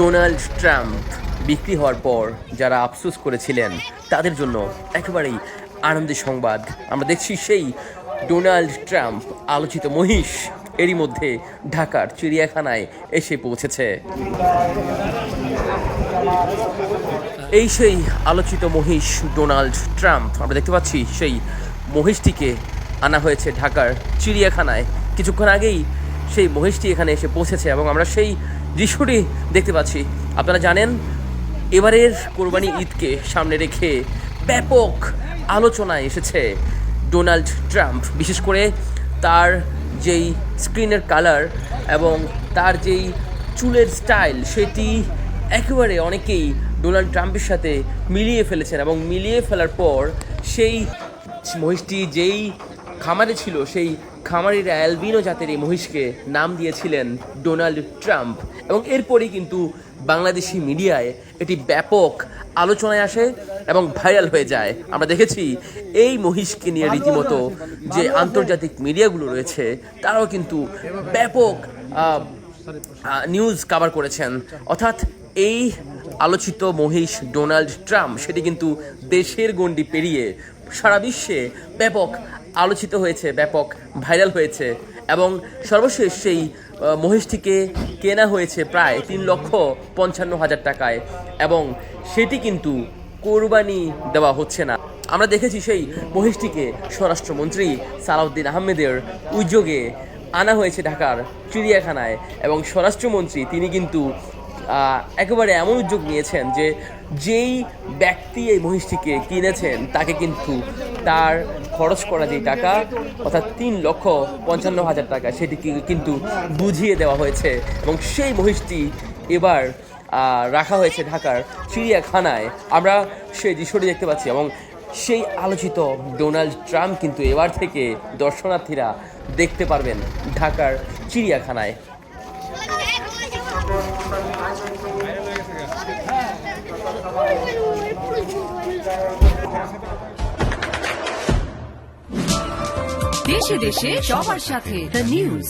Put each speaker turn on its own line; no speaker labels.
Donald Trump বিক্রি হওয়ার পর যারা আফসোস করেছিলেন তাদের জন্য একেবারেই আনন্দের সংবাদ। আমরা দেখছি সেই ডোনাল্ড ট্রাম্প আলোচিত মহিষ এরই মধ্যে ঢাকার চিড়িয়াখানায় এসে পৌঁছেছে। এই সেই আলোচিত মহিষ ডোনাল্ড ট্রাম্প। আমরা দেখতে পাচ্ছি সেই মহিষটিকে আনা হয়েছে ঢাকার চিড়িয়াখানায়। কিছুক্ষণ আগেই সেই মহিষটি এখানে এসে পৌঁছেছে এবং আমরা সেই দৃশ্যটি দেখতে পাচ্ছি। আপনারা জানেন, এবারের কোরবানি ঈদকে সামনে রেখে ব্যাপক আলোচনায় এসেছে ডোনাল্ড ট্রাম্প। বিশেষ করে তার যেই স্ক্রিনের কালার এবং তার যেই চুলের স্টাইল, সেটি একেবারে অনেকেই ডোনাল্ড ট্রাম্পের সাথে মিলিয়ে ফেলেছেন এবং মিলিয়ে ফেলার পর সেই মহিষটি যেই খামারে ছিল, সেই খামারিরা অ্যালবিনো জাতের এই মহিষকে নাম দিয়েছিলেন ডোনাল্ড ট্রাম্প। এবং এরপরই কিন্তু বাংলাদেশি মিডিয়ায় এটি ব্যাপক আলোচনায় আসে এবং ভাইরাল হয়ে যায়। আমরা দেখেছি এই মহিষকে নিয়ে রীতিমতো যে আন্তর্জাতিক মিডিয়াগুলো রয়েছে তারাও কিন্তু ব্যাপক নিউজ কভার করেছেন। অর্থাৎ এই আলোচিত মহিষ ডোনাল্ড ট্রাম্প সেটি কিন্তু দেশের গণ্ডি পেরিয়ে সারা বিশ্বে ব্যাপক আলোচিত হয়েছে, ব্যাপক ভাইরাল হয়েছে। এবং সর্বশেষ সেই মহিষটিকে কেনা হয়েছে প্রায় 3,55,000 টাকায় এবং সেটি কিন্তু কোরবানি দেওয়া হচ্ছে না। আমরা দেখেছি সেই মহিষটিকে স্বরাষ্ট্রমন্ত্রী সালাউদ্দিন আহমেদের উদ্যোগে আনা হয়েছে ঢাকার চিড়িয়াখানায় এবং স্বরাষ্ট্রমন্ত্রী তিনি কিন্তু একেবারে এমন উদ্যোগ নিয়েছেন যে যেই ব্যক্তি এই মহিষটিকে কিনেছেন তাকে কিন্তু তার খরচ করা যেই টাকা অর্থাৎ 3,55,000 টাকা সেটিকে কিন্তু বুঝিয়ে দেওয়া হয়েছে এবং সেই মহিষটি এবার রাখা হয়েছে ঢাকার চিড়িয়াখানায়। আমরা সেই দৃশ্যটি দেখতে পাচ্ছি এবং সেই আলোচিত ডোনাল্ড ট্রাম্প কিন্তু এবার থেকে দর্শনার্থীরা দেখতে পারবেন ঢাকার চিড়িয়াখানায়।
দেশে দেশে সবার সাথে দ্য নিউজ।